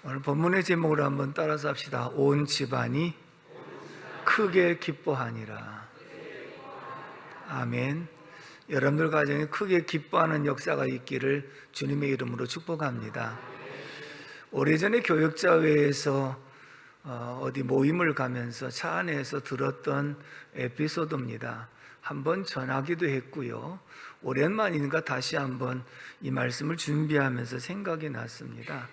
오늘 본문의 제목으로 한번 따라서 합시다. 온 집안이 크게 기뻐하니라. 아멘. 여러분들 가정에 크게 기뻐하는 역사가 있기를 주님의 이름으로 축복합니다. 오래전에 교역자회에서 어디 모임을 가면서 차 안에서 들었던 에피소드입니다. 한번 전하기도 했고요. 오랜만이니까 다시 한번 이 말씀을 준비하면서 생각이 났습니다.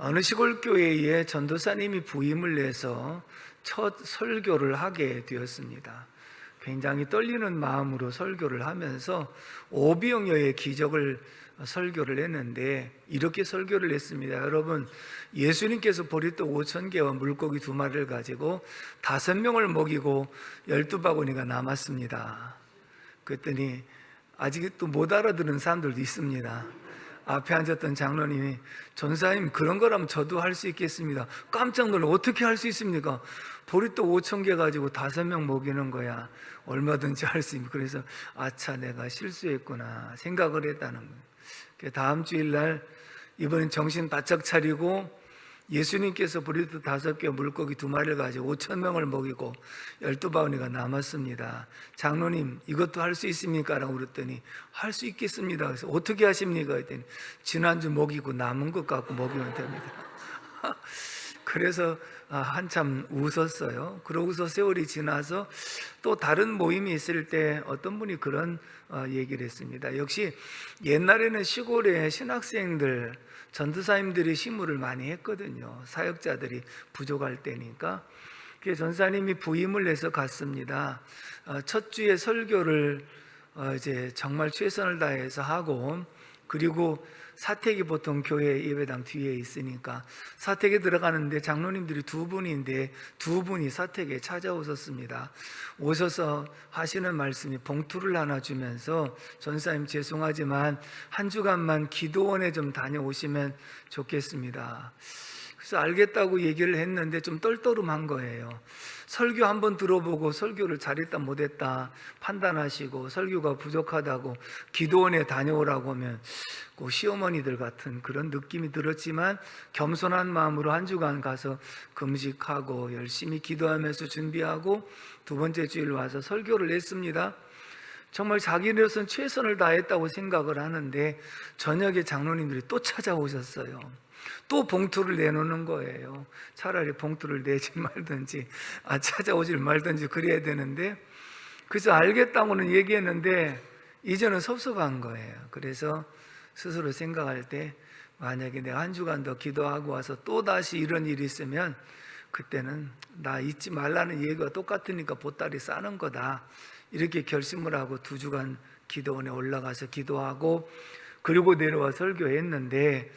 어느 시골 교회에 전도사님이 부임을 내서 첫 설교를 하게 되었습니다. 굉장히 떨리는 마음으로 설교를 하면서 오병이어의 기적을 설교를 했는데 이렇게 설교를 했습니다. 여러분, 예수님께서 보리떡 5,000개와 물고기 2마리를 가지고 5명을 먹이고 12바구니가 남았습니다. 그랬더니 아직도 못 알아듣는 사람들도 있습니다. 앞에 앉았던 장로님이, 전사님 그런 거라면 저도 할 수 있겠습니다. 깜짝 놀라, 어떻게 할 수 있습니까? 보리떡 5,000개 가지고 5명 먹이는 거야. 얼마든지 할 수 있습니다. 그래서 아차, 내가 실수했구나 생각을 했다는 거예요. 다음 주일날 이번엔 정신 바짝 차리고 예수님께서 보리떡 5개 물고기 2마리를 가지고 5,000명을 먹이고 12바구니가 남았습니다. 장로님 이것도 할 수 있습니까? 라고 그랬더니 할 수 있겠습니다. 그래서 어떻게 하십니까? 그랬더니 지난주 먹이고 남은 것 갖고 먹이면 됩니다. 그래서 한참 웃었어요. 그러고서 세월이 지나서 또 다른 모임이 있을 때 어떤 분이 그런 얘기를 했습니다. 역시 옛날에는 시골에 신학생들, 전도사님들이 시무를 많이 했거든요. 사역자들이 부족할 때니까. 그래서 전사님이 부임을 해서 갔습니다. 첫 주에 설교를 이제 정말 최선을 다해서 하고, 그리고 사택이 보통 교회 예배당 뒤에 있으니까 사택에 들어가는데 장로님들이 2분인데 2분이 사택에 찾아오셨습니다. 오셔서 하시는 말씀이 봉투를 하나 주면서, 전사님 죄송하지만 한 주간만 기도원에 좀 다녀오시면 좋겠습니다. 그래서 알겠다고 얘기를 했는데 좀 떨떠름한 거예요. 설교 한번 들어보고 설교를 잘했다 못했다 판단하시고 설교가 부족하다고 기도원에 다녀오라고 하면 그 시어머니들 같은 그런 느낌이 들었지만, 겸손한 마음으로 한 주간 가서 금식하고 열심히 기도하면서 준비하고 2번째 주일 와서 설교를 했습니다. 정말 자기네로서는 최선을 다했다고 생각을 하는데 저녁에 장로님들이 또 찾아오셨어요. 또 봉투를 내놓는 거예요. 차라리 봉투를 내지 말든지 찾아오질 말든지 그래야 되는데, 그래서 알겠다고는 얘기했는데 이제는 섭섭한 거예요. 그래서 스스로 생각할 때, 만약에 내가 한 주간 더 기도하고 와서 또다시 이런 일이 있으면 그때는 나 잊지 말라는 얘기가 똑같으니까 보따리 싸는 거다, 이렇게 결심을 하고 2주간 기도원에 올라가서 기도하고 그리고 내려와 설교했는데,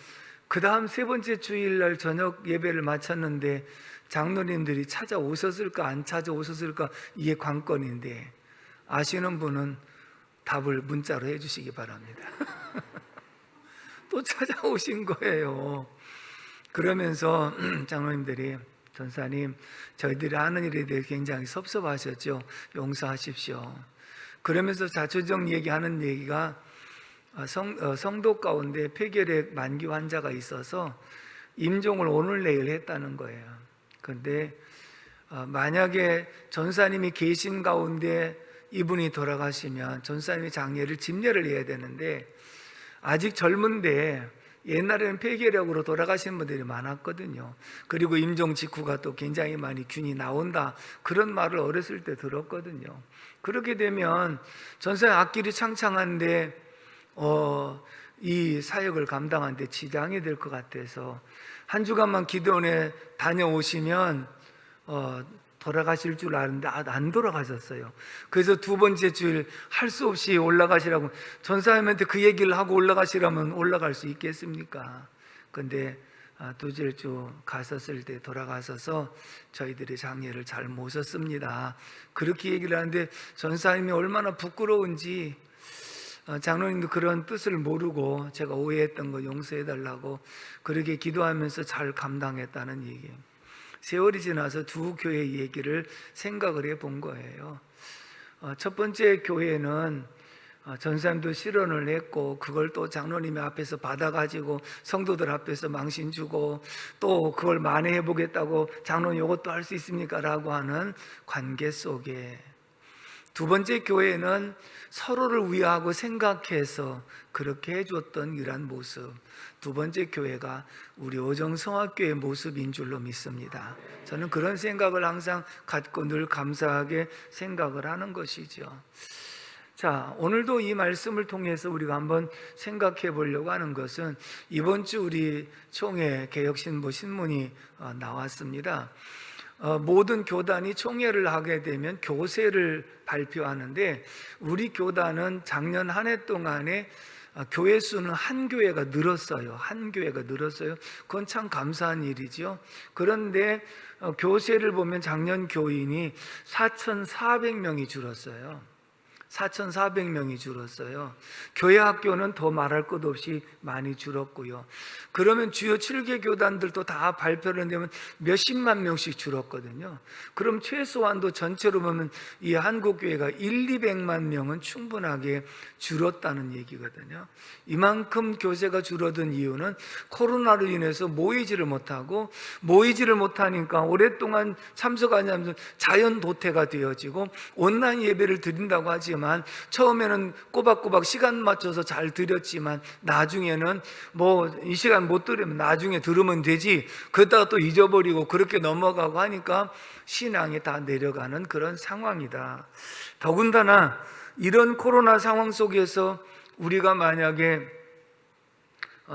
그 다음 3번째 주일날 저녁 예배를 마쳤는데 장로님들이 찾아오셨을까 안 찾아오셨을까, 이게 관건인데 아시는 분은 답을 문자로 해주시기 바랍니다. 또 찾아오신 거예요. 그러면서 장로님들이, 전사님 저희들이 하는 일에 대해 굉장히 섭섭하셨죠. 용서하십시오. 그러면서 자초정 얘기하는 얘기가, 성도 가운데 폐결핵 만기 환자가 있어서 임종을 오늘 내일 했다는 거예요. 그런데 만약에 전사님이 계신 가운데 이분이 돌아가시면 전사님의 장례를 집례를 해야 되는데, 아직 젊은데 옛날에는 폐결핵으로 돌아가신 분들이 많았거든요. 그리고 임종 직후가 또 굉장히 많이 균이 나온다, 그런 말을 어렸을 때 들었거든요. 그렇게 되면 전사님 앞길이 창창한데 이 사역을 감당하는데 지장이 될 것 같아서 한 주간만 기도원에 다녀오시면 돌아가실 줄 아는데 안 돌아가셨어요. 그래서 2번째 주일 할 수 없이 올라가시라고, 전사님한테 그 얘기를 하고 올라가시라면 올라갈 수 있겠습니까? 근데 2째 주 갔었을 때 돌아가셔서 저희들이 장례를 잘 모셨습니다. 그렇게 얘기를 하는데 전사님이 얼마나 부끄러운지, 장로님도 그런 뜻을 모르고 제가 오해했던 거 용서해달라고 그렇게 기도하면서 잘 감당했다는 얘기예요. 세월이 지나서 2 교회 얘기를 생각을 해본 거예요. 첫 번째 교회는 전사님도 실언을 했고 그걸 또 장로님 앞에서 받아가지고 성도들 앞에서 망신 주고 또 그걸 만회해 보겠다고 장로님 이것도 할 수 있습니까? 라고 하는 관계 속에 두 번째 교회는 서로를 위하고 생각해서 그렇게 해줬던 이러한 모습, 두 번째 교회가 우리 오정성학교의 모습인 줄로 믿습니다. 저는 그런 생각을 항상 갖고 늘 감사하게 생각을 하는 것이죠. 자, 오늘도 이 말씀을 통해서 우리가 한번 생각해 보려고 하는 것은 이번 주 우리 총회 개혁신보 신문이 나왔습니다. 모든 교단이 총회를 하게 되면 교세를 발표하는데 우리 교단은 작년 한 해 동안에 교회 수는 한 교회가 늘었어요. 한 교회가 늘었어요. 그건 참 감사한 일이죠. 그런데 교세를 보면 작년 교인이 4,400명이 줄었어요. 4,400명이 줄었어요. 교회 학교는 더 말할 것 없이 많이 줄었고요. 그러면 주요 7개 교단들도 다 발표를 내면 몇십만 명씩 줄었거든요. 그럼 최소한도 전체로 보면 이 한국교회가 200만 명은 충분하게 줄었다는 얘기거든요. 이만큼 교세가 줄어든 이유는 코로나로 인해서 모이지를 못하니까 오랫동안 참석하지 않으면 자연 도태가 되어지고 온라인 예배를 드린다고 하지만 처음에는 꼬박꼬박 시간 맞춰서 잘 드렸지만 나중에는 이 시간 못 들으면 나중에 들으면 되지 그러다가 또 잊어버리고 그렇게 넘어가고 하니까 신앙이 다 내려가는 그런 상황이다. 더군다나 이런 코로나 상황 속에서 우리가 만약에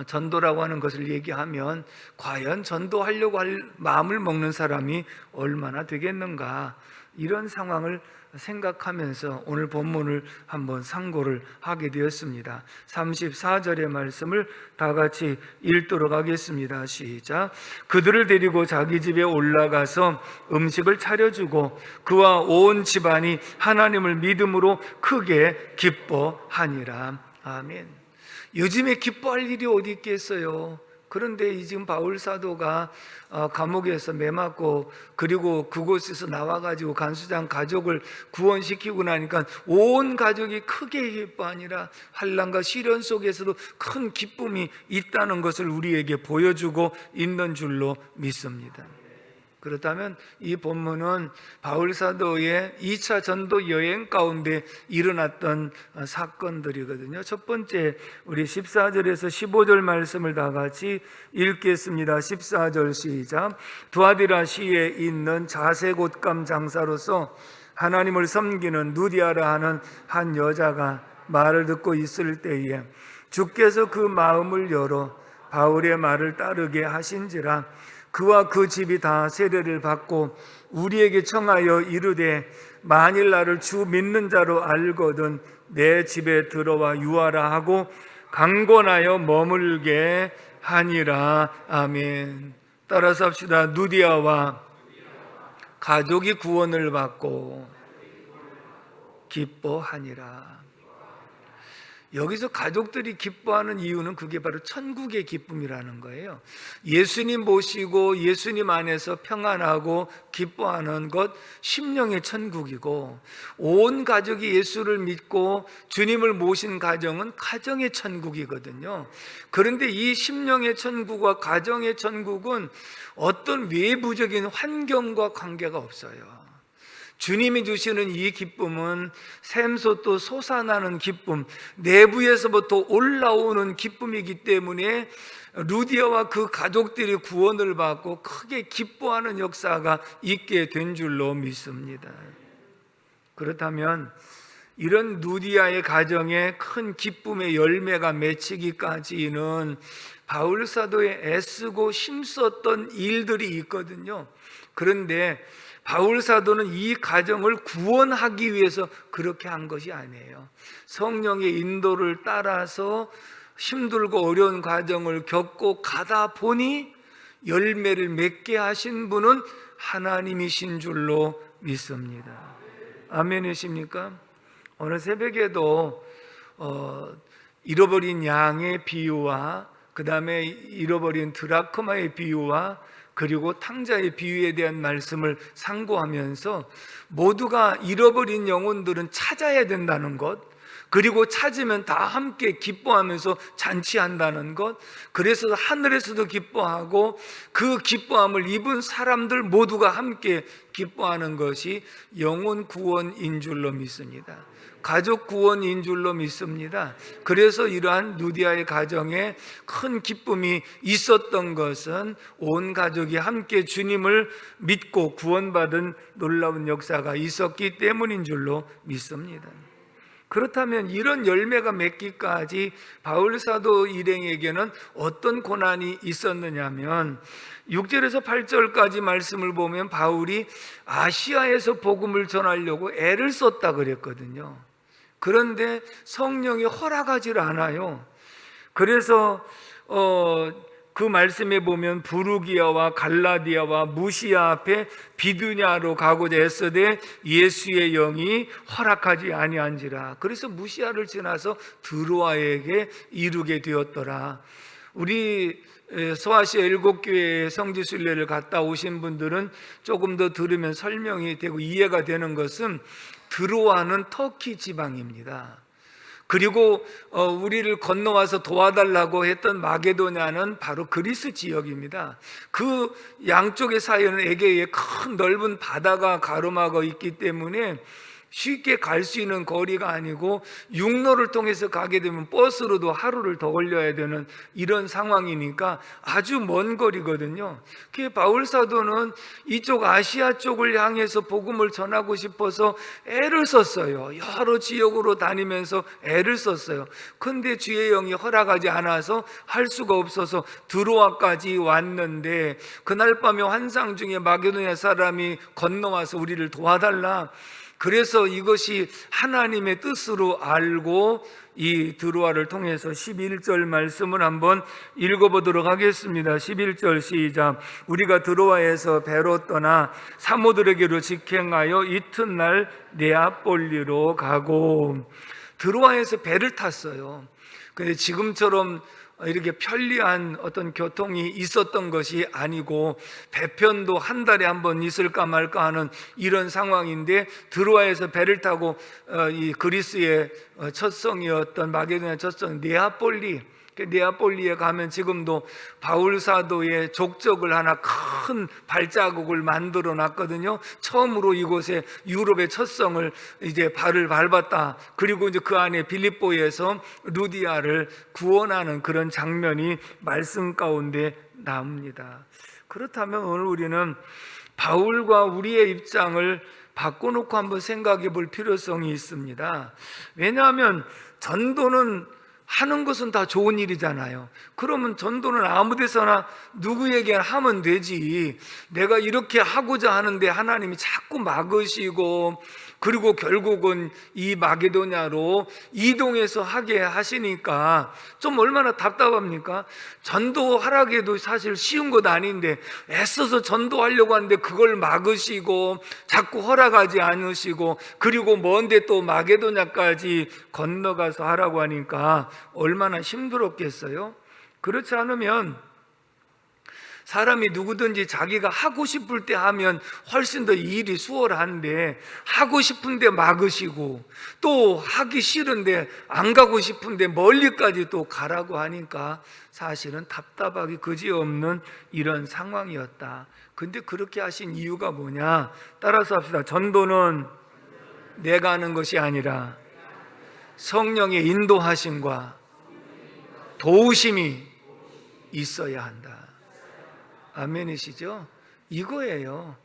전도라고 하는 것을 얘기하면 과연 전도하려고 할 마음을 먹는 사람이 얼마나 되겠는가, 이런 상황을 생각하면서 오늘 본문을 한번 상고를 하게 되었습니다. 34절의 말씀을 다 같이 읽도록 하겠습니다. 시작. 그들을 데리고 자기 집에 올라가서 음식을 차려주고 그와 온 집안이 하나님을 믿음으로 크게 기뻐하니라. 아멘. 요즘에 기뻐할 일이 어디 있겠어요? 그런데 지금 바울 사도가 감옥에서 매 맞고 그리고 그곳에서 나와가지고 간수장 가족을 구원시키고 나니까 온 가족이 크게 기뻐하니라. 환난과 시련 속에서도 큰 기쁨이 있다는 것을 우리에게 보여주고 있는 줄로 믿습니다. 그렇다면 이 본문은 바울 사도의 2차 전도 여행 가운데 일어났던 사건들이거든요. 첫 번째, 우리 14절에서 15절 말씀을 다 같이 읽겠습니다. 14절 시작. 두아디라시에 있는 자색 옷감 장사로서 하나님을 섬기는 누디아라 하는 한 여자가 말을 듣고 있을 때에 주께서 그 마음을 열어 바울의 말을 따르게 하신지라. 그와 그 집이 다 세례를 받고 우리에게 청하여 이르되 만일 나를 주 믿는 자로 알거든 내 집에 들어와 유하라 하고 강권하여 머물게 하니라. 아멘. 따라서 합시다. 누디아와 가족이 구원을 받고 기뻐하니라. 여기서 가족들이 기뻐하는 이유는 그게 바로 천국의 기쁨이라는 거예요. 예수님 모시고 예수님 안에서 평안하고 기뻐하는 것, 심령의 천국이고, 온 가족이 예수를 믿고 주님을 모신 가정은 가정의 천국이거든요. 그런데 이 심령의 천국과 가정의 천국은 어떤 외부적인 환경과 관계가 없어요. 주님이 주시는 이 기쁨은 샘솟고 솟아나는 기쁨, 내부에서부터 올라오는 기쁨이기 때문에 루디아와 그 가족들이 구원을 받고 크게 기뻐하는 역사가 있게 된 줄로 믿습니다. 그렇다면 이런 루디아의 가정에 큰 기쁨의 열매가 맺히기까지는 바울 사도의 애쓰고 힘썼던 일들이 있거든요. 그런데 바울 사도는 이 가정을 구원하기 위해서 그렇게 한 것이 아니에요. 성령의 인도를 따라서 힘들고 어려운 과정을 겪고 가다 보니 열매를 맺게 하신 분은 하나님이신 줄로 믿습니다. 아멘이십니까? 오늘 새벽에도 잃어버린 양의 비유와 그 다음에 잃어버린 드라크마의 비유와 그리고 탕자의 비유에 대한 말씀을 상고하면서 모두가 잃어버린 영혼들은 찾아야 된다는 것, 그리고 찾으면 다 함께 기뻐하면서 잔치한다는 것, 그래서 하늘에서도 기뻐하고 그 기뻐함을 입은 사람들 모두가 함께 기뻐하는 것이 영혼 구원인 줄로 믿습니다. 가족 구원인 줄로 믿습니다. 그래서 이러한 누디아의 가정에 큰 기쁨이 있었던 것은 온 가족이 함께 주님을 믿고 구원받은 놀라운 역사가 있었기 때문인 줄로 믿습니다. 그렇다면 이런 열매가 맺기까지 바울 사도 일행에게는 어떤 고난이 있었느냐면 6절에서 8절까지 말씀을 보면 바울이 아시아에서 복음을 전하려고 애를 썼다 그랬거든요. 그런데 성령이 허락하지 않아요. 그래서 그 말씀에 보면 부르기아와 갈라디아와 무시아 앞에 비두냐로 가고자 했으되 예수의 영이 허락하지 아니한지라. 그래서 무시아를 지나서 드로아에게 이르게 되었더라. 우리 소아시아 7교회의 성지순례를 갔다 오신 분들은 조금 더 들으면 설명이 되고 이해가 되는 것은 드로아는 터키 지방입니다. 그리고 우리를 건너와서 도와달라고 했던 마게도냐는 바로 그리스 지역입니다. 그 양쪽의 사이에는 에게의 큰 넓은 바다가 가로막아 있기 때문에 쉽게 갈 수 있는 거리가 아니고 육로를 통해서 가게 되면 버스로도 하루를 더 걸려야 되는 이런 상황이니까 아주 먼 거리거든요. 그 바울 사도는 이쪽 아시아 쪽을 향해서 복음을 전하고 싶어서 애를 썼어요. 여러 지역으로 다니면서 애를 썼어요. 근데 주의 영이 허락하지 않아서 할 수가 없어서 드로아까지 왔는데 그날 밤에 환상 중에 마게도냐 사람이 건너와서 우리를 도와달라. 그래서 이것이 하나님의 뜻으로 알고 이 드로아를 통해서 11절 말씀을 한번 읽어보도록 하겠습니다. 11절 시작. 우리가 드로아에서 배로 떠나 사모들에게로 직행하여 이튿날 네아폴리로 가고. 드로아에서 배를 탔어요. 근데 지금처럼 이렇게 편리한 어떤 교통이 있었던 것이 아니고 배편도 한 달에 한 번 있을까 말까 하는 이런 상황인데 드로아에서 배를 타고 이 그리스의 첫 성이었던 마게도냐 첫 성 네아폴리에 가면 지금도 바울 사도의 족적을 하나 큰 발자국을 만들어 놨거든요. 처음으로 이곳에 유럽의 첫 성을 이제 발을 밟았다. 그리고 이제 그 안에 빌립보에서 루디아를 구원하는 그런 장면이 말씀 가운데 나옵니다. 그렇다면 오늘 우리는 바울과 우리의 입장을 바꿔놓고 한번 생각해 볼 필요성이 있습니다. 왜냐하면 전도는 하는 것은 다 좋은 일이잖아요. 그러면 전도는 아무 데서나 누구에게 하면 되지. 내가 이렇게 하고자 하는데 하나님이 자꾸 막으시고 그리고 결국은 이 마게도냐로 이동해서 하게 하시니까 좀 얼마나 답답합니까? 전도하라기도 사실 쉬운 것 아닌데 애써서 전도하려고 하는데 그걸 막으시고 자꾸 허락하지 않으시고 그리고 먼데 또 마게도냐까지 건너가서 하라고 하니까 얼마나 힘들었겠어요? 그렇지 않으면 사람이 누구든지 자기가 하고 싶을 때 하면 훨씬 더 일이 수월한데 하고 싶은데 막으시고 또 하기 싫은데 안 가고 싶은데 멀리까지 또 가라고 하니까 사실은 답답하기 그지없는 이런 상황이었다. 근데 그렇게 하신 이유가 뭐냐? 따라서 합시다. 전도는 내가 하는 것이 아니라 성령의 인도하심과 도우심이 있어야 한다. 아멘이시죠? 이거예요.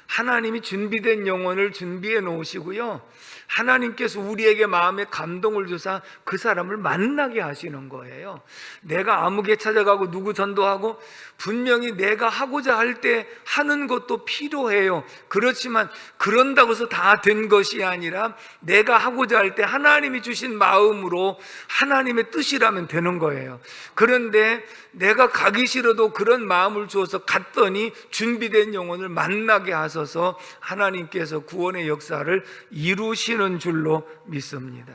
하나님이 준비된 영혼을 준비해 놓으시고요, 하나님께서 우리에게 마음에 감동을 주사 그 사람을 만나게 하시는 거예요. 내가 아무개 찾아가고 누구 전도하고 분명히 내가 하고자 할 때 하는 것도 필요해요. 그렇지만 그런다고 해서 다 된 것이 아니라 내가 하고자 할 때 하나님이 주신 마음으로 하나님의 뜻이라면 되는 거예요. 그런데 내가 가기 싫어도 그런 마음을 주어서 갔더니 준비된 영혼을 만나게 하셔서 하나님께서 구원의 역사를 이루시는 줄로 믿습니다.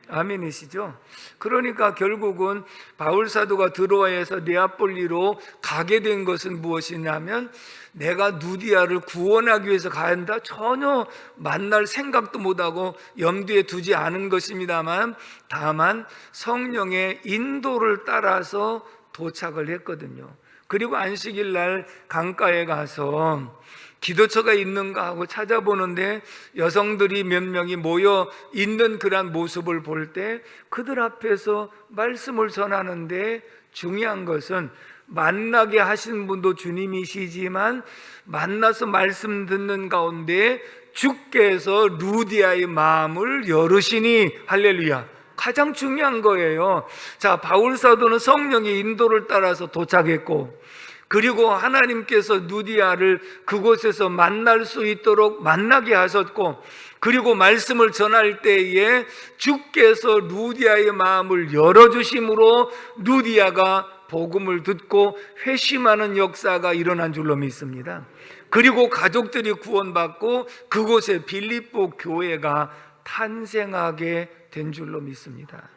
아멘이시죠? 그러니까 결국은 바울 사도가 드로아에서 네아폴리로 가게 된 것은 무엇이냐면, 내가 누디아를 구원하기 위해서 가야 한다, 전혀 만날 생각도 못하고 염두에 두지 않은 것입니다만, 다만 성령의 인도를 따라서 도착을 했거든요. 그리고 안식일 날 강가에 가서 기도처가 있는가 하고 찾아보는데 여성들이 몇 명이 모여 있는 그런 모습을 볼 때 그들 앞에서 말씀을 전하는데, 중요한 것은 만나게 하신 분도 주님이시지만 만나서 말씀 듣는 가운데 주께서 루디아의 마음을 열으시니, 할렐루야, 가장 중요한 거예요. 자, 바울 사도는 성령의 인도를 따라서 도착했고, 그리고 하나님께서 누디아를 그곳에서 만날 수 있도록 만나게 하셨고, 그리고 말씀을 전할 때에 주께서 루디아의 마음을 열어주심으로 루디아가 복음을 듣고 회심하는 역사가 일어난 줄로 믿습니다. 그리고 가족들이 구원받고 그곳에 빌립보 교회가 탄생하게 된 줄로 믿습니다.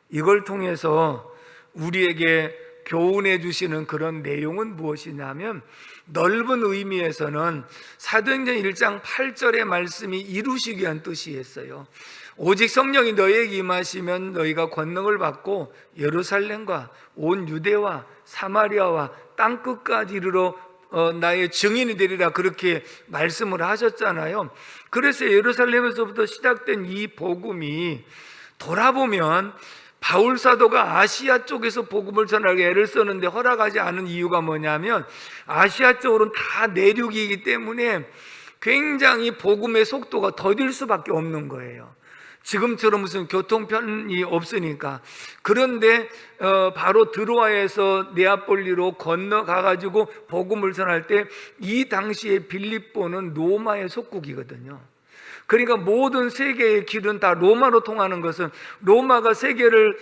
이걸 통해서 우리에게 교훈해 주시는 그런 내용은 무엇이냐면, 넓은 의미에서는 사도행전 1장 8절의 말씀이 이루시기 위한 뜻이었어요. 오직 성령이 너희에게 임하시면 너희가 권능을 받고 예루살렘과 온 유대와 사마리아와 땅끝까지 이르러 나의 증인이 되리라, 그렇게 말씀을 하셨잖아요. 그래서 예루살렘에서부터 시작된 이 복음이 돌아보면 바울 사도가 아시아 쪽에서 복음을 전하게 애를 썼는데 허락하지 않은 이유가 뭐냐면, 아시아 쪽으로는 다 내륙이기 때문에 굉장히 복음의 속도가 더딜 수밖에 없는 거예요. 지금처럼 무슨 교통편이 없으니까. 그런데 바로 드로아에서 네아폴리로 건너가가지고 복음을 전할 때, 이 당시에 빌립보는 로마의 속국이거든요. 그러니까 모든 세계의 길은 다 로마로 통하는 것은, 로마가 세계를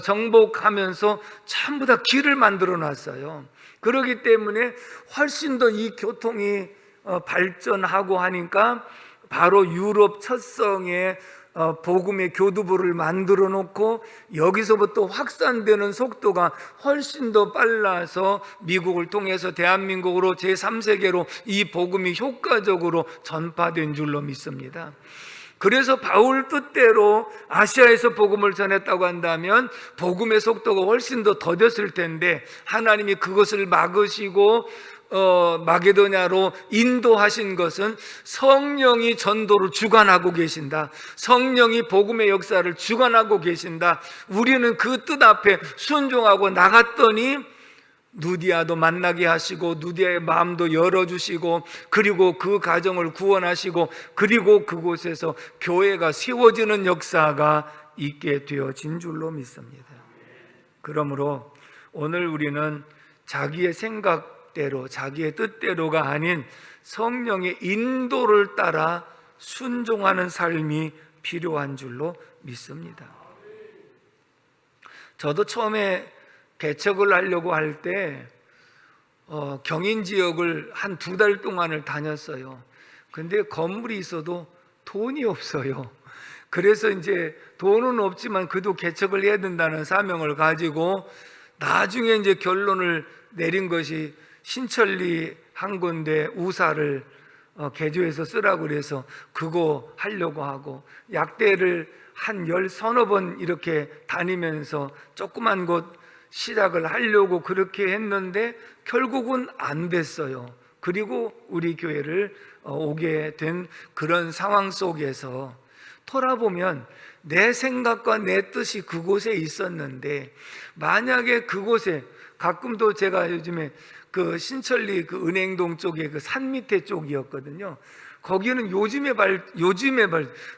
정복하면서 전부 다 길을 만들어 놨어요. 그렇기 때문에 훨씬 더 이 교통이 발전하고 하니까 바로 유럽 첫성에 복음의 교두보를 만들어 놓고, 여기서부터 확산되는 속도가 훨씬 더 빨라서 미국을 통해서 대한민국으로 제3세계로 이 복음이 효과적으로 전파된 줄로 믿습니다. 그래서 바울 뜻대로 아시아에서 복음을 전했다고 한다면 복음의 속도가 훨씬 더 더뎠을 텐데, 하나님이 그것을 막으시고 마게도냐로 인도하신 것은 성령이 전도를 주관하고 계신다, 성령이 복음의 역사를 주관하고 계신다, 우리는 그 뜻 앞에 순종하고 나갔더니 누디아도 만나게 하시고 누디아의 마음도 열어주시고, 그리고 그 가정을 구원하시고, 그리고 그곳에서 교회가 세워지는 역사가 있게 되어진 줄로 믿습니다. 그러므로 오늘 우리는 자기의 생각대로, 자기의 뜻대로가 아닌 성령의 인도를 따라 순종하는 삶이 필요한 줄로 믿습니다. 저도 처음에 개척을 하려고 할 때 경인 지역을 한 2달 동안을 다녔어요. 근데 건물이 있어도 돈이 없어요. 그래서 이제 돈은 없지만 그래도 개척을 해야 된다는 사명을 가지고 나중에 이제 결론을 내린 것이 신천리 한 군데 우사를 개조해서 쓰라고 그래서 그거 하려고 하고, 약대를 한 10서너 번 이렇게 다니면서 조그만 곳 시작을 하려고 그렇게 했는데 결국은 안 됐어요. 그리고 우리 교회를 오게 된 그런 상황 속에서 돌아보면 내 생각과 내 뜻이 그곳에 있었는데, 만약에 그곳에, 가끔도 제가 요즘에 그 신천리 그 은행동 쪽에 그 산 밑에 쪽이었거든요. 거기는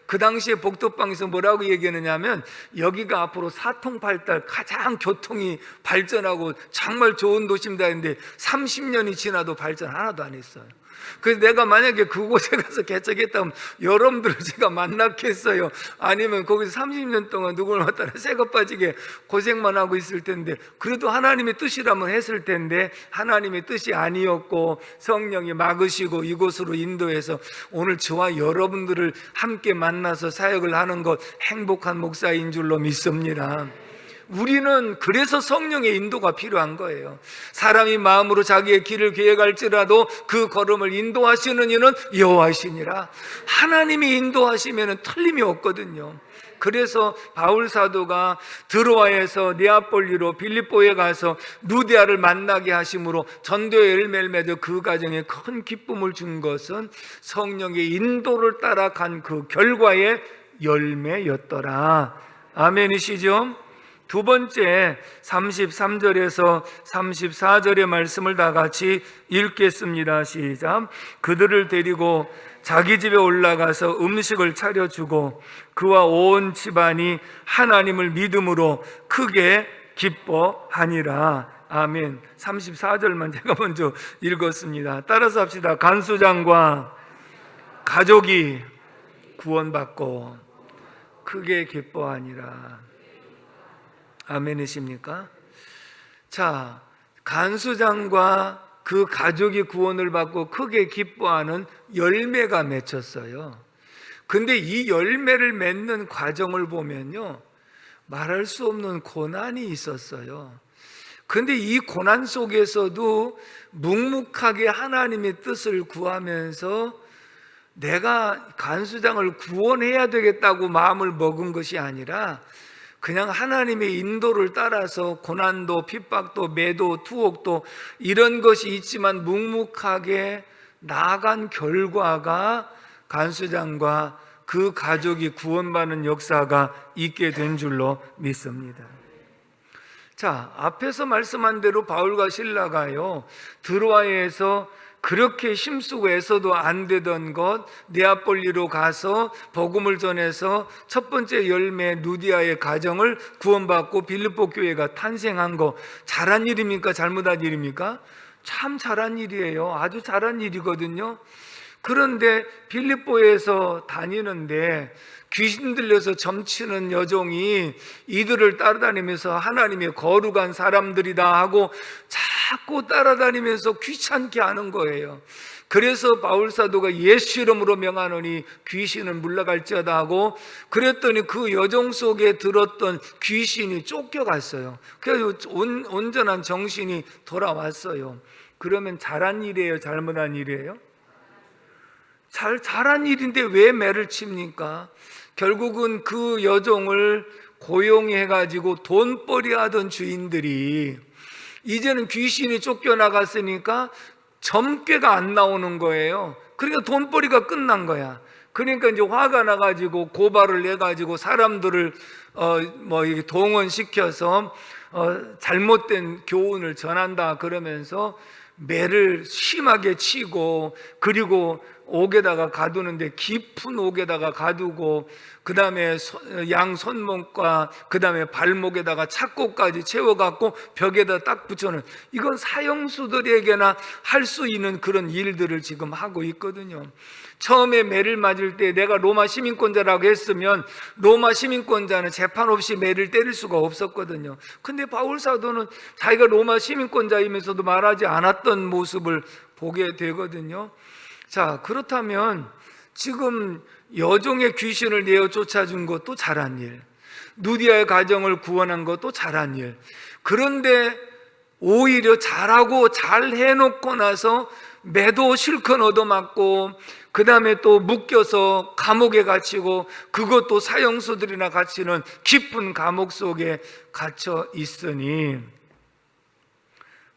그 당시에 복덕방에서 뭐라고 얘기하느냐면, 여기가 앞으로 사통팔달 가장 교통이 발전하고 정말 좋은 도시입니다 했는데 30년이 지나도 발전 하나도 안 했어요. 그래서 내가 만약에 그곳에 가서 개척했다면 여러분들을 제가 만났겠어요? 아니면 거기서 30년 동안 누구를 갖다가 새거 빠지게 고생만 하고 있을 텐데, 그래도 하나님의 뜻이라면 했을 텐데 하나님의 뜻이 아니었고 성령이 막으시고 이곳으로 인도해서 오늘 저와 여러분들을 함께 만나서 사역을 하는 것, 행복한 목사인 줄로 믿습니다. 우리는 그래서 성령의 인도가 필요한 거예요. 사람이 마음으로 자기의 길을 계획할지라도 그 걸음을 인도하시는 이는 여호와시니라. 하나님이 인도하시면 틀림이 없거든요. 그래서 바울 사도가 드로아에서 네아폴리로 빌립보에 가서 루디아를 만나게 하심으로 전도의 열매를 맺어 그 가정에 큰 기쁨을 준 것은 성령의 인도를 따라간 그 결과의 열매였더라. 아멘이시죠? 두 번째, 33절에서 34절의 말씀을 다 같이 읽겠습니다. 시작. 그들을 데리고 자기 집에 올라가서 음식을 차려주고 그와 온 집안이 하나님을 믿음으로 크게 기뻐하니라. 아멘. 34절만 제가 먼저 읽었습니다. 따라서 합시다. 간수장과 가족이 구원받고 크게 기뻐하니라. 아멘이십니까? 자, 간수장과 그 가족이 구원을 받고 크게 기뻐하는 열매가 맺혔어요. 근데 이 열매를 맺는 과정을 보면요, 말할 수 없는 고난이 있었어요. 근데 이 고난 속에서도 묵묵하게 하나님의 뜻을 구하면서 내가 간수장을 구원해야 되겠다고 마음을 먹은 것이 아니라 그냥 하나님의 인도를 따라서 고난도, 핍박도, 매도, 투옥도 이런 것이 있지만 묵묵하게 나아간 결과가 간수장과 그 가족이 구원받는 역사가 있게 된 줄로 믿습니다. 자, 앞에서 말씀한 대로 바울과 실라가요, 드로아에서 그렇게 힘쓰고 애써도 안 되던 것, 네아폴리로 가서 복음을 전해서 첫 번째 열매 누디아의 가정을 구원받고 빌립보 교회가 탄생한 거, 잘한 일입니까? 잘못한 일입니까? 참 잘한 일이에요. 아주 잘한 일이거든요. 그런데 빌립보에서 다니는데 귀신 들려서 점치는 여종이 이들을 따라다니면서 하나님의 거룩한 사람들이다 하고 자꾸 따라다니면서 귀찮게 하는 거예요. 그래서 바울 사도가 예수 이름으로 명하노니 귀신은 물러갈지어다 하고, 그랬더니 그 여종 속에 들었던 귀신이 쫓겨갔어요. 그래서 온전한 정신이 돌아왔어요. 그러면 잘한 일이에요? 잘못한 일이에요? 잘한 일인데 왜 매를 칩니까? 결국은 그 여종을 고용해가지고 돈벌이 하던 주인들이 이제는 귀신이 쫓겨나갔으니까 점괘가 안 나오는 거예요. 그러니까 돈벌이가 끝난 거야. 그러니까 이제 화가 나가지고 고발을 해가지고 사람들을 동원시켜서 잘못된 교훈을 전한다 그러면서 매를 심하게 치고, 그리고 옥에다가 가두는데 깊은 옥에다가 가두고, 그 다음에 양 손목과 그 다음에 발목에다가 착고까지 채워갖고 벽에다 딱 붙여놓은, 이건 사형수들에게나 할 수 있는 그런 일들을 지금 하고 있거든요. 처음에 매를 맞을 때 내가 로마 시민권자라고 했으면 로마 시민권자는 재판 없이 매를 때릴 수가 없었거든요. 근데 바울 사도는 자기가 로마 시민권자이면서도 말하지 않았던 모습을 보게 되거든요. 자, 그렇다면 지금 여종의 귀신을 내어 쫓아준 것도 잘한 일, 누디아의 가정을 구원한 것도 잘한 일, 그런데 오히려 잘하고 잘 해놓고 나서 매도 실컷 얻어맞고, 그 다음에 또 묶여서 감옥에 갇히고, 그것도 사형수들이나 갇히는 깊은 감옥 속에 갇혀 있으니,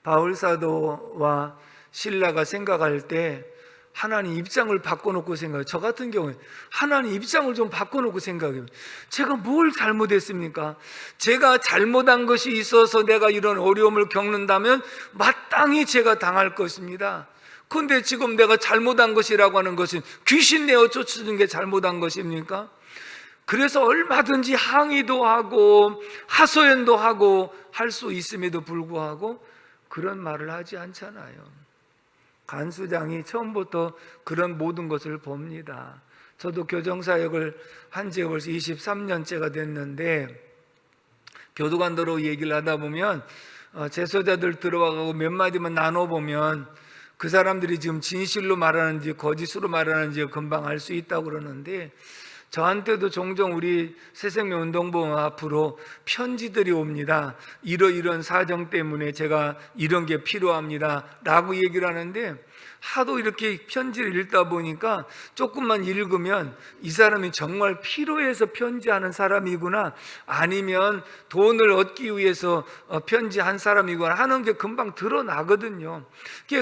바울 사도와 실라가 생각할 때 하나님 입장을 바꿔놓고 생각해요. 저 같은 경우에 하나님 입장을 좀 바꿔놓고 생각해요. 제가 뭘 잘못했습니까? 제가 잘못한 것이 있어서 내가 이런 어려움을 겪는다면 마땅히 제가 당할 것입니다. 그런데 지금 내가 잘못한 것이라고 하는 것은 귀신 내어 쫓아준 게 잘못한 것입니까? 그래서 얼마든지 항의도 하고 하소연도 하고 할 수 있음에도 불구하고 그런 말을 하지 않잖아요. 간 수장이 처음부터 그런 모든 것을 봅니다. 저도 교정사역을 한 지가 벌써 23년째가 됐는데 교도관들로 얘기를 하다 보면 재소자들 들어와가고 몇 마디만 나눠보면 그 사람들이 지금 진실로 말하는지 거짓으로 말하는지 금방 알 수 있다고 그러는데, 저한테도 종종 우리 새생명운동본 앞으로 편지들이 옵니다. 이런 사정 때문에 제가 이런 게 필요합니다 라고 얘기를 하는데, 하도 이렇게 편지를 읽다 보니까 조금만 읽으면 이 사람이 정말 필요해서 편지하는 사람이구나, 아니면 돈을 얻기 위해서 편지한 사람이구나 하는 게 금방 드러나거든요.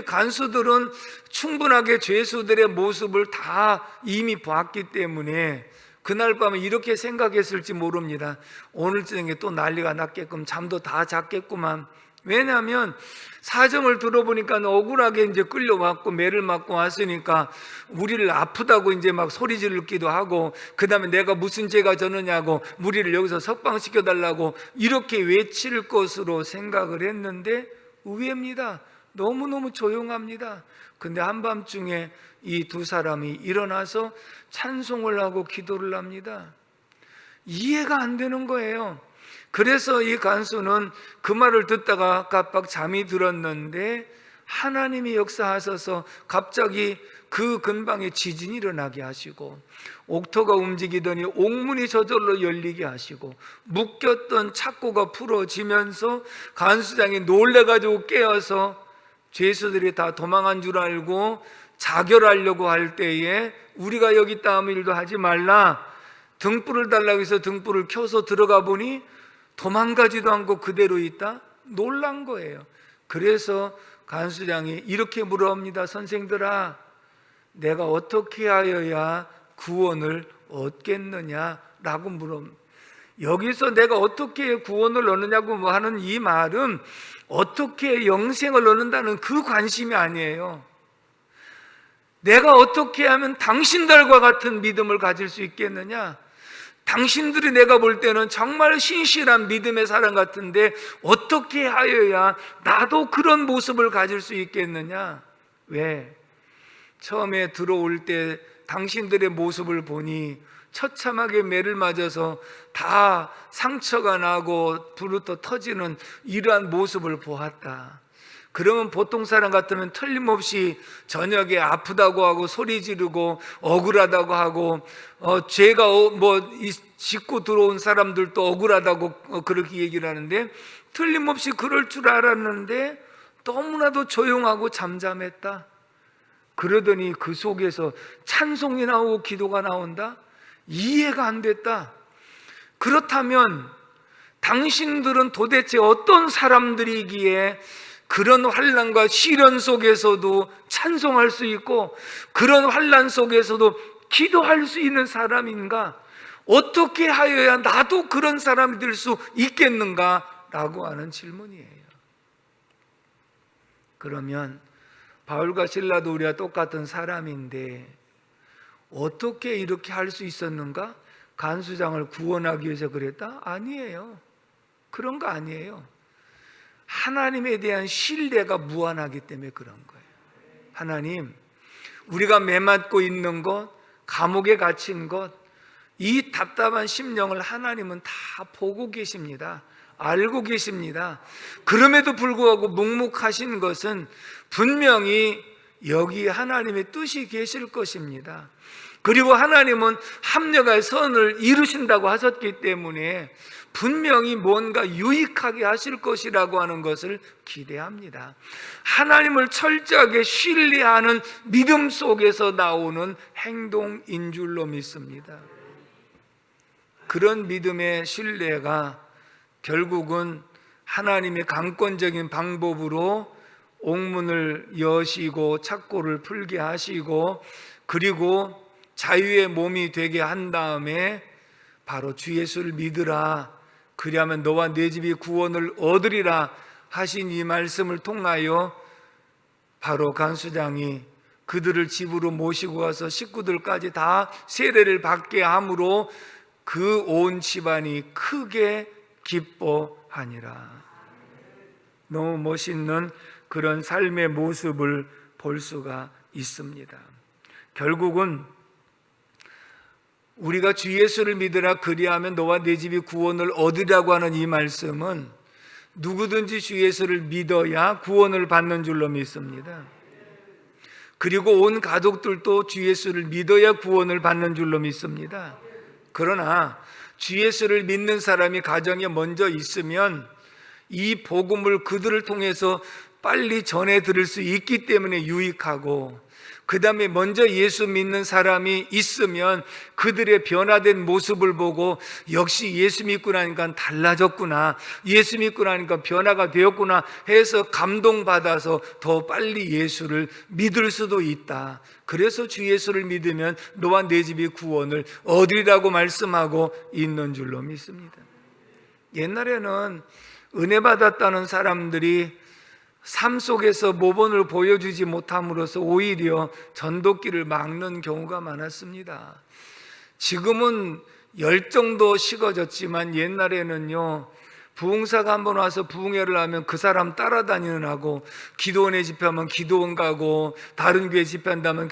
간수들은 충분하게 죄수들의 모습을 다 이미 봤기 때문에 그날 밤에 이렇게 생각했을지 모릅니다. 오늘 저녁에 또 난리가 났겠구만, 잠도 다 잤겠구만. 왜냐하면 사정을 들어보니까 억울하게 이제 끌려왔고 매를 맞고 왔으니까 우리를 아프다고 이제 막 소리 지르기도 하고, 그 다음에 내가 무슨 죄가 졌느냐고 우리를 여기서 석방시켜달라고 이렇게 외칠 것으로 생각을 했는데 의외입니다. 너무너무 조용합니다. 근데 한밤중에 이 두 사람이 일어나서 찬송을 하고 기도를 합니다. 이해가 안 되는 거예요. 그래서 이 간수는 그 말을 듣다가 깜빡 잠이 들었는데 하나님이 역사하셔서 갑자기 그 근방에 지진이 일어나게 하시고, 옥토가 움직이더니 옥문이 저절로 열리게 하시고, 묶였던 착고가 풀어지면서 간수장이 놀래가지고 깨어서 죄수들이 다 도망한 줄 알고 자결하려고 할 때에 우리가 여기 있다 아무 일도 하지 말라, 등불을 달라고 해서 등불을 켜서 들어가 보니 도망가지도 않고 그대로 있다. 놀란 거예요. 그래서 간수장이 이렇게 물어옵니다. 선생들아, 내가 어떻게 하여야 구원을 얻겠느냐라고 물어옵니다. 여기서 내가 어떻게 구원을 얻느냐고 하는 이 말은 어떻게 영생을 얻는다는 그 관심이 아니에요. 내가 어떻게 하면 당신들과 같은 믿음을 가질 수 있겠느냐? 당신들이 내가 볼 때는 정말 신실한 믿음의 사람 같은데 어떻게 하여야 나도 그런 모습을 가질 수 있겠느냐? 왜? 처음에 들어올 때 당신들의 모습을 보니 처참하게 매를 맞아서 다 상처가 나고 부르떠 터지는 이러한 모습을 보았다. 그러면 보통 사람 같으면 틀림없이 저녁에 아프다고 하고 소리 지르고 억울하다고 하고, 죄가 짓고 들어온 사람들도 억울하다고 그렇게 얘기를 하는데, 틀림없이 그럴 줄 알았는데 너무나도 조용하고 잠잠했다. 그러더니 그 속에서 찬송이 나오고 기도가 나온다? 이해가 안 됐다. 그렇다면 당신들은 도대체 어떤 사람들이기에 그런 환난과 시련 속에서도 찬송할 수 있고 그런 환난 속에서도 기도할 수 있는 사람인가? 어떻게 하여야 나도 그런 사람이 될 수 있겠는가? 라고 하는 질문이에요. 그러면 바울과 실라도 우리와 똑같은 사람인데 어떻게 이렇게 할 수 있었는가? 간수장을 구원하기 위해서 그랬다? 아니에요. 그런 거 아니에요. 하나님에 대한 신뢰가 무한하기 때문에 그런 거예요. 하나님, 우리가 매맞고 있는 것, 감옥에 갇힌 것, 이 답답한 심령을 하나님은 다 보고 계십니다. 알고 계십니다. 그럼에도 불구하고 묵묵하신 것은 분명히 여기 하나님의 뜻이 계실 것입니다. 그리고 하나님은 합력의 선을 이루신다고 하셨기 때문에 분명히 뭔가 유익하게 하실 것이라고 하는 것을 기대합니다. 하나님을 철저하게 신뢰하는 믿음 속에서 나오는 행동인 줄로 믿습니다. 그런 믿음의 신뢰가 결국은 하나님의 강권적인 방법으로 옥문을 여시고 착고를 풀게 하시고 그리고 자유의 몸이 되게 한 다음에 바로 주 예수를 믿으라, 그리하면 너와 네 집이 구원을 얻으리라 하신 이 말씀을 통하여 바로 간수장이 그들을 집으로 모시고 가서 식구들까지 다 세례를 받게 함으로 그 온 집안이 크게 기뻐하니라. 너무 멋있는 그런 삶의 모습을 볼 수가 있습니다. 결국은 우리가 주 예수를 믿으라 그리하면 너와 네 집이 구원을 얻으라고 하는 이 말씀은 누구든지 주 예수를 믿어야 구원을 받는 줄로 믿습니다. 그리고 온 가족들도 주 예수를 믿어야 구원을 받는 줄로 믿습니다. 그러나 주 예수를 믿는 사람이 가정에 먼저 있으면 이 복음을 그들을 통해서 빨리 전해 들을 수 있기 때문에 유익하고, 그 다음에 먼저 예수 믿는 사람이 있으면 그들의 변화된 모습을 보고 역시 예수 믿고 나니까 달라졌구나, 예수 믿고 나니까 변화가 되었구나 해서 감동받아서 더 빨리 예수를 믿을 수도 있다. 그래서 주 예수를 믿으면 너와 네 집이 구원을 얻으리라고 말씀하고 있는 줄로 믿습니다. 옛날에는 은혜 받았다는 사람들이 삶 속에서 모범을 보여주지 못함으로써 오히려 전도길을 막는 경우가 많았습니다. 지금은 열정도 식어졌지만 옛날에는요, 부흥사가 한번 와서 부흥회를 하면 그 사람 따라다니느라고, 기도원에 집회하면 기도원 가고, 다른 교회 집회한다면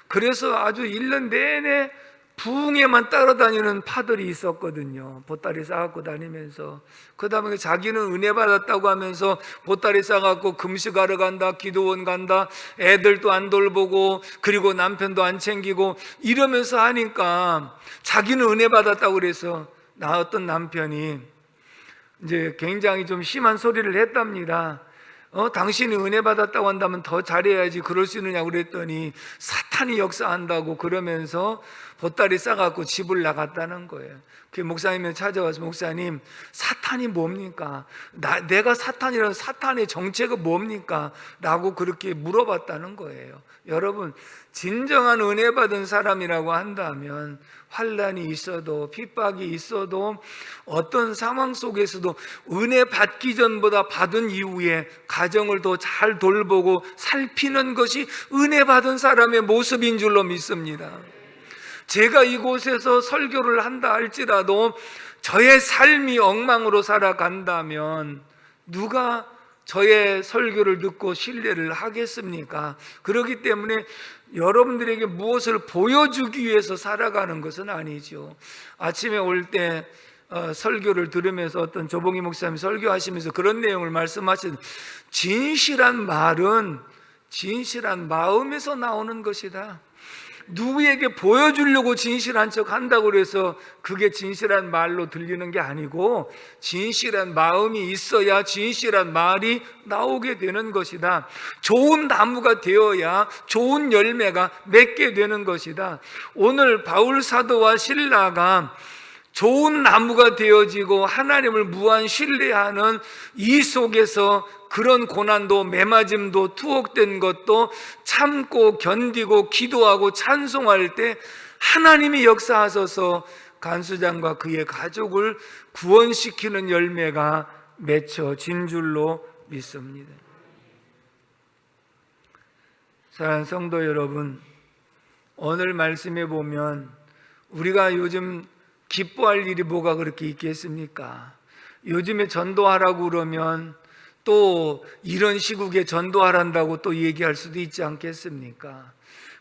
그래서 아주 1년 내내 부흥회만 따라다니는 파들이 있었거든요. 보따리 싸갖고 다니면서. 그 다음에 자기는 은혜 받았다고 하면서 보따리 싸갖고 금식하러 간다, 기도원 간다, 애들도 안 돌보고, 그리고 남편도 안 챙기고 이러면서 하니까 자기는 은혜 받았다고 그래서, 나 어떤 남편이 이제 굉장히 좀 심한 소리를 했답니다. 당신이 은혜 받았다고 한다면 더 잘해야지, 그럴 수 있느냐고 그랬더니 사탄이 역사한다고 그러면서 보따리 싸갖고 집을 나갔다는 거예요. 그 목사님이 찾아와서, 목사님, 사탄이 뭡니까? 내가 사탄이라는 사탄의 정체가 뭡니까? 라고 그렇게 물어봤다는 거예요. 여러분, 진정한 은혜 받은 사람이라고 한다면 환난이 있어도 핍박이 있어도 어떤 상황 속에서도 은혜 받기 전보다 받은 이후에 가정을 더 잘 돌보고 살피는 것이 은혜 받은 사람의 모습인 줄로 믿습니다. 제가 이곳에서 설교를 한다 할지라도 저의 삶이 엉망으로 살아간다면 누가 저의 설교를 듣고 신뢰를 하겠습니까? 그렇기 때문에 여러분들에게 무엇을 보여주기 위해서 살아가는 것은 아니죠. 아침에 올 때 설교를 들으면서 어떤 조봉희 목사님이 설교하시면서 그런 내용을 말씀하신, 진실한 말은 진실한 마음에서 나오는 것이다. 누구에게 보여주려고 진실한 척 한다고 해서 그게 진실한 말로 들리는 게 아니고, 진실한 마음이 있어야 진실한 말이 나오게 되는 것이다. 좋은 나무가 되어야 좋은 열매가 맺게 되는 것이다. 오늘 바울 사도와 실라가 좋은 나무가 되어지고 하나님을 무한 신뢰하는 이 속에서 그런 고난도 매맞음도 투옥된 것도 참고 견디고 기도하고 찬송할 때 하나님이 역사하셔서 간수장과 그의 가족을 구원시키는 열매가 맺혀진 줄로 믿습니다. 사랑하는 성도 여러분, 오늘 말씀에 보면 우리가 요즘 기뻐할 일이 뭐가 그렇게 있겠습니까? 요즘에 전도하라고 그러면 또 이런 시국에 전도하란다고 또 얘기할 수도 있지 않겠습니까?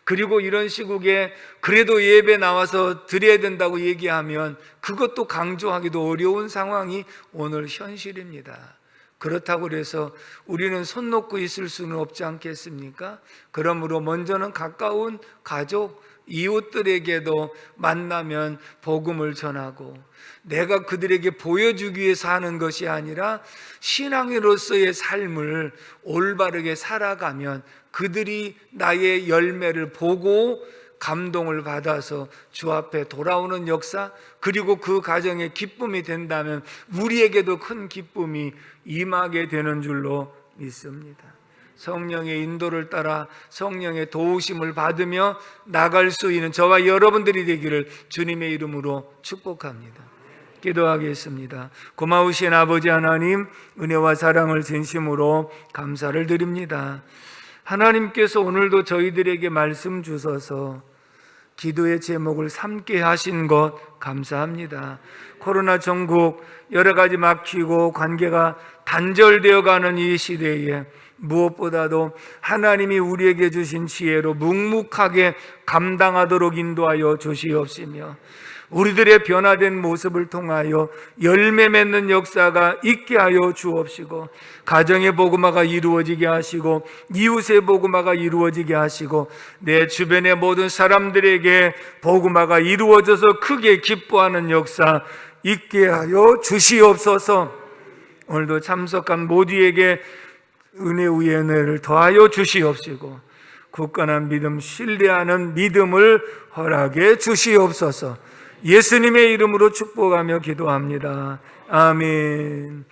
그리고 이런 시국에 그래도 예배 나와서 드려야 된다고 얘기하면 그것도 강조하기도 어려운 상황이 오늘 현실입니다. 그렇다고 해서 우리는 손 놓고 있을 수는 없지 않겠습니까? 그러므로 먼저는 가까운 가족, 이웃들에게도 만나면 복음을 전하고, 내가 그들에게 보여주기 위해서 하는 것이 아니라 신앙인으로서의 삶을 올바르게 살아가면 그들이 나의 열매를 보고 감동을 받아서 주 앞에 돌아오는 역사, 그리고 그 가정에 기쁨이 된다면 우리에게도 큰 기쁨이 임하게 되는 줄로 믿습니다. 성령의 인도를 따라 성령의 도우심을 받으며 나갈 수 있는 저와 여러분들이 되기를 주님의 이름으로 축복합니다. 기도하겠습니다. 고마우신 아버지 하나님, 은혜와 사랑을 진심으로 감사를 드립니다. 하나님께서 오늘도 저희들에게 말씀 주셔서 기도의 제목을 삼게 하신 것 감사합니다. 코로나 전국 여러 가지 막히고 관계가 단절되어 가는 이 시대에 무엇보다도 하나님이 우리에게 주신 지혜로 묵묵하게 감당하도록 인도하여 주시옵시며, 우리들의 변화된 모습을 통하여 열매 맺는 역사가 있게 하여 주옵시고, 가정의 복음화가 이루어지게 하시고, 이웃의 복음화가 이루어지게 하시고, 내 주변의 모든 사람들에게 복음화가 이루어져서 크게 기뻐하는 역사 있게 하여 주시옵소서. 오늘도 참석한 모두에게 은혜 위에 은혜를 더하여 주시옵시고, 굳건한 믿음, 신뢰하는 믿음을 허락해 주시옵소서. 예수님의 이름으로 축복하며 기도합니다. 아멘.